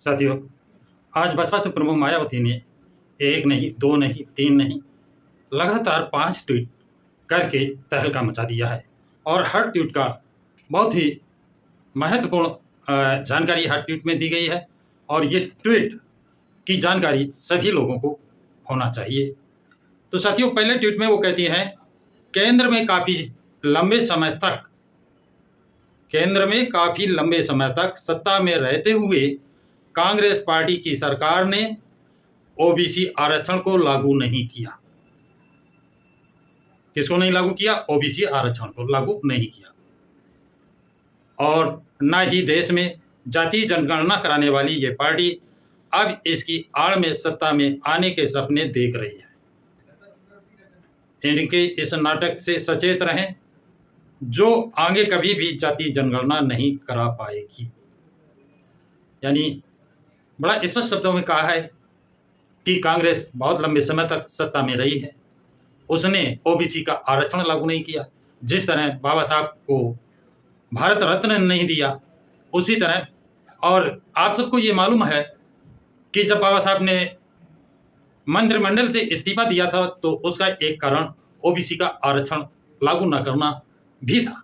साथियों, आज बसपा सुप्रीमो मायावती ने एक नहीं, दो नहीं, तीन नहीं, लगातार 5 ट्वीट करके तहलका मचा दिया है और हर ट्वीट का बहुत ही महत्वपूर्ण जानकारी हर ट्वीट में दी गई है और ये ट्वीट की जानकारी सभी लोगों को होना चाहिए। तो साथियों, पहले ट्वीट में वो कहती हैं, केंद्र में काफ़ी लंबे समय तक सत्ता में रहते हुए कांग्रेस पार्टी की सरकार ने ओबीसी आरक्षण को लागू नहीं किया। किसको नहीं लागू किया? ओबीसी आरक्षण को लागू नहीं किया। और न ही देश में जातीय जनगणना कराने वाली ये पार्टी अब इसकी आड़ में सत्ता में आने के सपने देख रही है। इनके इस नाटक से सचेत रहें, जो आगे कभी भी जातीय जनगणना नहीं करा पाएगी। यानी बड़ा स्पष्ट शब्दों में कहा है कि कांग्रेस बहुत लंबे समय तक सत्ता में रही है, उसने ओबीसी का आरक्षण लागू नहीं किया। जिस तरह बाबा साहब को भारत रत्न नहीं दिया, उसी तरह, और आप सबको ये मालूम है कि जब बाबा साहब ने मंत्रिमंडल से इस्तीफा दिया था तो उसका एक कारण ओबीसी का आरक्षण लागू न करना भी था।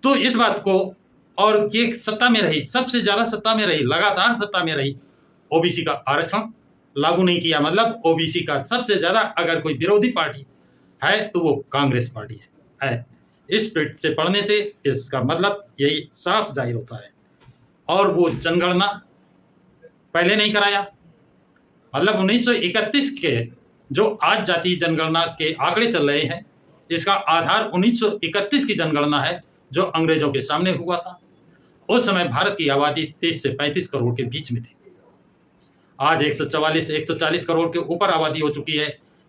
तो इस बात को, और ये सत्ता में रही, सबसे ज्यादा सत्ता में रही, लगातार सत्ता में रही, ओबीसी का आरक्षण लागू नहीं किया। मतलब ओबीसी का सबसे ज्यादा अगर कोई विरोधी पार्टी है तो वो कांग्रेस पार्टी है। इस ट्वीट से पढ़ने से इसका मतलब यही साफ जाहिर होता है। और वो जनगणना पहले नहीं कराया, मतलब 1931 के जो आज जातीय जनगणना के आंकड़े चल रहे हैं, इसका आधार 1931 की जनगणना है जो अंग्रेजों के सामने हुआ था। उस समय भारत की आबादी 30 से 35 करोड़ के बीच में थी। आज 140 करोड़ के ऊपर आबादी हो चुकी है।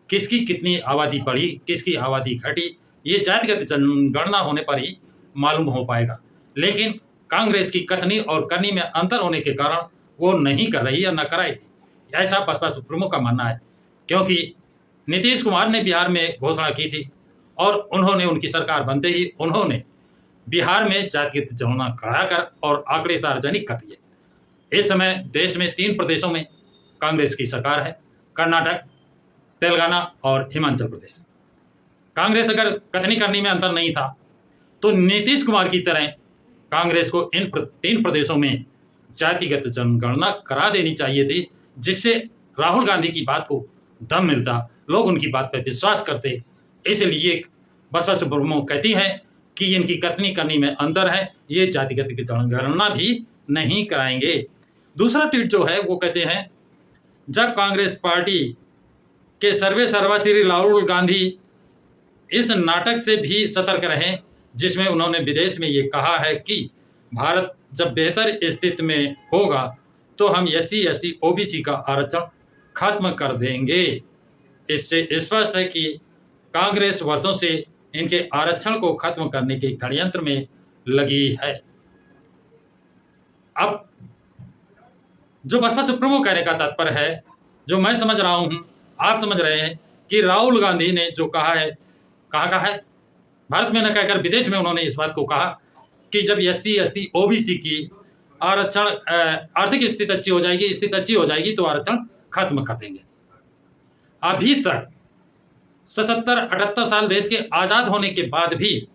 किसकी कितनी आबादी बढ़ी, किसकी आबादी घटी, ये जातिगत जनगणना होने पर ही मालूम हो पाएगा। लेकिन कांग्रेस की कथनी और करनी में अंतर होने के कारण वो नहीं कर रही या न कराएगी, ऐसा बसपा सुप्रीमो का मानना है। क्योंकि नीतीश कुमार ने बिहार में घोषणा की थी और उन्होंने, उनकी सरकार बनते ही उन्होंने बिहार में जातिगत जनगणना कराकर और आंकड़े सार्वजनिक कर दिए। इस समय देश में 3 प्रदेशों में कांग्रेस की सरकार है, कर्नाटक, तेलंगाना और हिमाचल प्रदेश। कांग्रेस अगर कथनी करनी में अंतर नहीं था तो नीतीश कुमार की तरह कांग्रेस को इन 3 प्रदेशों में जातिगत जनगणना करा देनी चाहिए थी, जिससे राहुल गांधी की बात को दम मिलता, लोग उनकी बात पर विश्वास करते। इसलिए बसपा सुप्रीमो कहती है कि इनकी कथनी करनी में अंतर है, ये जातिगत जनगणना भी नहीं कराएंगे। दूसरा ट्वीट जो है वो कहते हैं, जब कांग्रेस पार्टी के सर्वे सर्वा श्री राहुल गांधी इस नाटक से भी सतर्क रहें, जिसमें उन्होंने विदेश में ये कहा है कि भारत जब बेहतर स्थिति में होगा तो हम SC ST OBC का आरक्षण खत्म कर देंगे। इससे स्पष्ट है कि कांग्रेस वर्षों से इनके आरक्षण को खत्म करने के षड्यंत्र में लगी है। अब जो बसपा सुप्रीमो कहने का तात्पर्य है, जो मैं समझ रहा हूं, आप समझ रहे हैं कि राहुल गांधी ने जो कहा है, कहाँ कहा है, भारत में न कहकर विदेश में उन्होंने इस बात को कहा कि जब SC ST OBC की आरक्षण आर्थिक स्थिति अच्छी हो जाएगी तो आरक्षण खत्म कर देंगे। अभी तक 77-78 साल देश के आजाद होने के बाद भी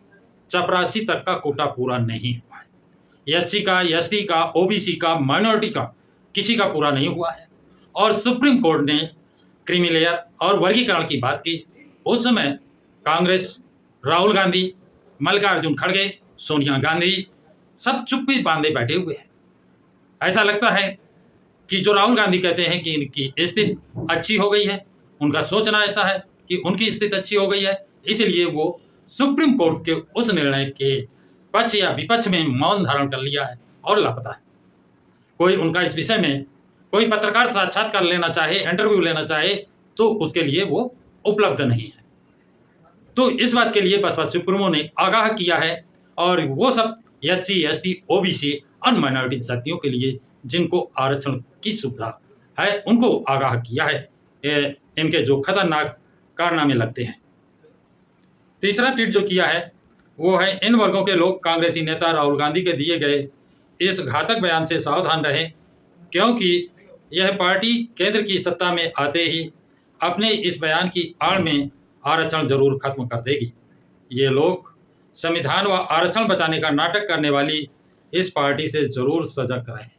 चपरासी तक का कोटा पूरा नहीं हुआ है। SC का, ST का, OBC का, माइनॉरिटी का किसी का पूरा नहीं हुआ है। और सुप्रीम कोर्ट ने क्रीमी लेयर और वर्गीकरण की बात की। उस समय कांग्रेस, राहुल गांधी, मल्लिकार्जुन खड़गे, सोनिया गांधी सब चुप्पी बांधे बैठे हुए हैं। ऐसा लगता है कि जो राहुल गांधी कहते हैं कि इनकी स्थिति अच्छी हो गई है, उनका सोचना ऐसा है कि उनकी स्थिति अच्छी हो गई है, इसलिए वो सुप्रीम कोर्ट के उस निर्णय के पक्ष या विपक्ष में मौन धारण कर लिया है और लापता है। कोई उनका इस विषय में कोई पत्रकार साक्षात्कार लेना चाहे, इंटरव्यू लेना चाहे तो उसके लिए वो उपलब्ध नहीं है। तो इस बात के लिए बसपा सुप्रीमो ने आगाह किया है और वो सब SC ST OBC और माइनॉरिटी जातियों के लिए जिनको आरक्षण की सुविधा है उनको आगाह किया है। इनके जो खतरनाक कारनामे लगते हैं। तीसरा ट्वीट जो किया है वो है, इन वर्गों के लोग कांग्रेसी नेता राहुल गांधी के दिए गए इस घातक बयान से सावधान रहें, क्योंकि यह पार्टी केंद्र की सत्ता में आते ही अपने इस बयान की आड़ में आरक्षण जरूर खत्म कर देगी। ये लोग संविधान व आरक्षण बचाने का नाटक करने वाली इस पार्टी से जरूर सजग रहें।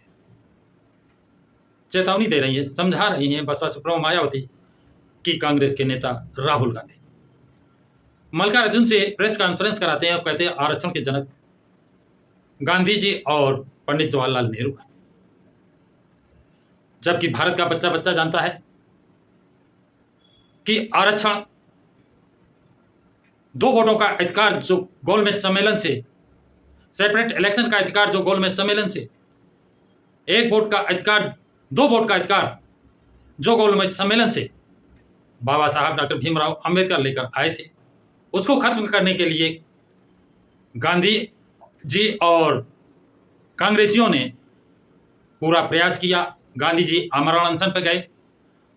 चेतावनी दे रही है, समझा रही हैं बसपा सुप्रीमो मायावती की कांग्रेस के नेता राहुल गांधी। मल्लिकार्जुन से प्रेस कॉन्फ्रेंस कराते हैं और कहते हैं आरक्षण के जनक गांधी जी और पंडित जवाहरलाल नेहरू हैं, जबकि भारत का बच्चा बच्चा जानता है कि आरक्षण 2 वोटों का अधिकार जो गोलमेज सम्मेलन से, सेपरेट इलेक्शन का अधिकार जो गोलमेज सम्मेलन से, 1 वोट का अधिकार, 2 वोट का अधिकार जो गोलमेज सम्मेलन से बाबा साहब डॉक्टर भीमराव अंबेडकर लेकर आए थे, उसको खत्म करने के लिए गांधी जी और कांग्रेसियों ने पूरा प्रयास किया। गांधी जी आमरण अनशन पर गए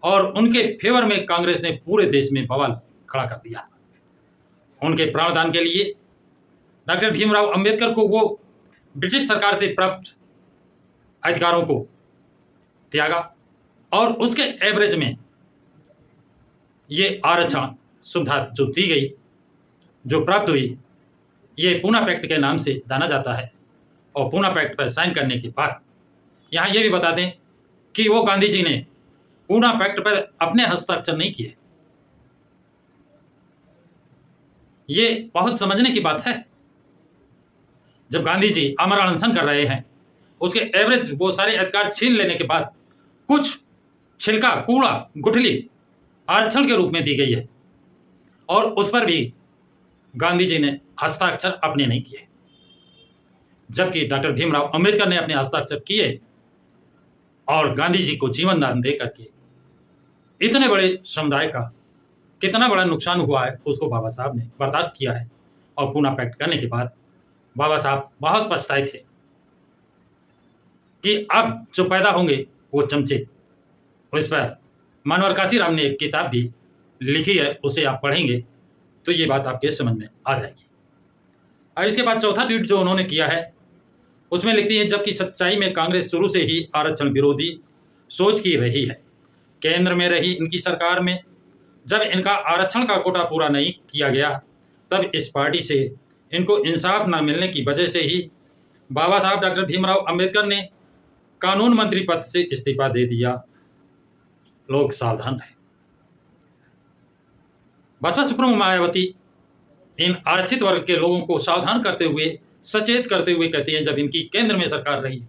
और उनके फेवर में कांग्रेस ने पूरे देश में बवाल खड़ा कर दिया। उनके प्राणदान के लिए डॉक्टर भीमराव अंबेडकर को वो ब्रिटिश सरकार से प्राप्त अधिकारों को त्यागा और उसके एवरेज में ये आरक्षण सुविधा जो दी गई, जो प्राप्त हुई, ये पूना पैक्ट के नाम से जाना जाता है। और पूना पैक्ट पर साइन करने के बाद यहाँ ये भी बता दें कि वो गांधी जी ने पूना पैक्ट पर अपने हस्ताक्षर नहीं किए। ये बहुत समझने की बात है। जब गांधी जी आमरण अनशन कर रहे हैं, उसके एवरेज वो सारे अधिकार छीन लेने के बाद कुछ छिलका, कूड़ा, गुठली आरक्षण के रूप में दी गई है और उस पर भी गांधी जी ने हस्ताक्षर अपने नहीं किए, जबकि डॉक्टर भीमराव अंबेडकर ने अपने हस्ताक्षर किए और गांधी जी को जीवन दान दे करके इतने बड़े समुदाय का कितना बड़ा नुकसान हुआ है उसको बाबा साहब ने बर्दाश्त किया है। और पूना पैक्ट करने के बाद बाबा साहब बहुत पछताए थे कि अब जो पैदा होंगे वो चमचे। उस पर मानवर काशीराम ने एक किताब भी लिखी है, उसे आप पढ़ेंगे तो ये बात आपके समझ में आ जाएगी। और इसके बाद चौथा ट्वीट जो उन्होंने किया है उसमें लिखती है, जबकि सच्चाई में कांग्रेस शुरू से ही आरक्षण विरोधी सोच की रही है। केंद्र में रही इनकी सरकार में जब इनका आरक्षण का कोटा पूरा नहीं किया गया, तब इस पार्टी से इनको इंसाफ न मिलने की वजह से ही बाबा साहब डॉक्टर भीमराव अंबेडकर ने कानून मंत्री पद से इस्तीफा दे दिया। लोग सावधान रहे। बसपा सुप्रीमो मायावती इन आरक्षित वर्ग के लोगों को सावधान करते हुए, सचेत करते हुए कहती हैं, जब इनकी केंद्र में सरकार रही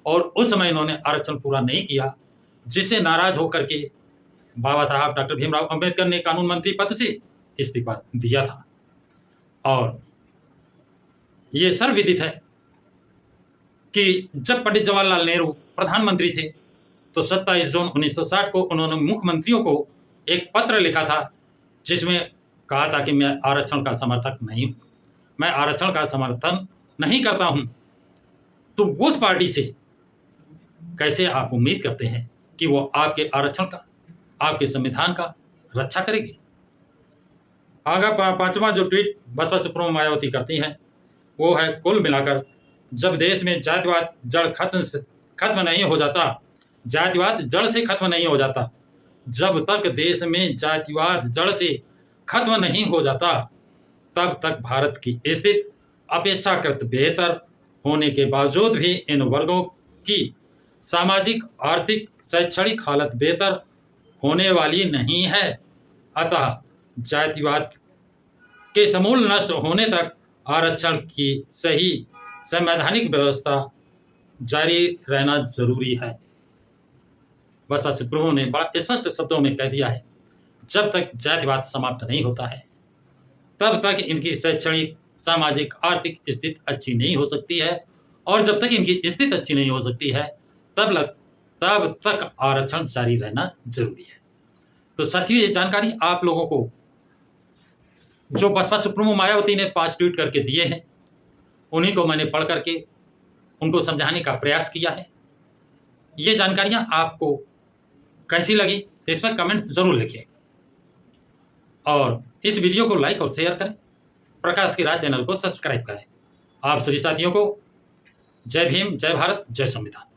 और उस समय इन्होंने आरक्षण पूरा नहीं किया, जिससे नाराज होकर के बाबा साहब डॉक्टर भीमराव अंबेडकर ने कानून मंत्री पद से इस्तीफा दिया था। और ये सर्वविदित है कि जब पंडित जवाहरलाल नेहरू प्रधानमंत्री थे तो 27 जून 1960 को उन्होंने मुख्यमंत्रियों को एक पत्र लिखा था जिसमें कहा था कि मैं आरक्षण का समर्थक नहीं हूं, मैं आरक्षण का समर्थन नहीं करता हूं। तो उस पार्टी से कैसे आप उम्मीद करते हैं कि वो आपके आरक्षण का, आपके संविधान का रक्षा करेगी? आगे पांचवा जो ट्वीट बसपा सुप्रीमो मायावती करती हैं वो है, कुल मिलाकर जब देश में जातिवाद जड़ खत्म नहीं हो जाता, जातिवाद जड़ से खत्म नहीं हो जाता, जब तक देश में जातिवाद जड़ से खत्म नहीं हो जाता, तब तक भारत की स्थिति अपेक्षाकृत बेहतर होने के बावजूद भी इन वर्गों की सामाजिक, आर्थिक, शैक्षणिक हालत बेहतर होने वाली नहीं है। अतः जातिवाद के समूल नष्ट होने तक आरक्षण की सही संवैधानिक व्यवस्था जारी रहना जरूरी है। बसपा सुप्रीमो ने बड़ा स्पष्ट शब्दों में कह दिया है, जब तक जातिवाद समाप्त नहीं होता है तब तक इनकी शैक्षणिक, सामाजिक, आर्थिक स्थिति अच्छी नहीं हो सकती है, और जब तक इनकी स्थिति अच्छी नहीं हो सकती है तब तक आरक्षण जारी रहना जरूरी है। तो साथियों, ये जानकारी आप लोगों को जो बसपा सुप्रीमो मायावती ने 5 ट्वीट करके दिए हैं, उन्हीं को मैंने पढ़ करके उनको समझाने का प्रयास किया है। ये जानकारियां आपको कैसी लगी इस पर कमेंट जरूर लिखिए और इस वीडियो को लाइक और शेयर करें। प्रकाश की राह चैनल को सब्सक्राइब करें। आप सभी साथियों को जय भीम, जय भारत, जय संविधान।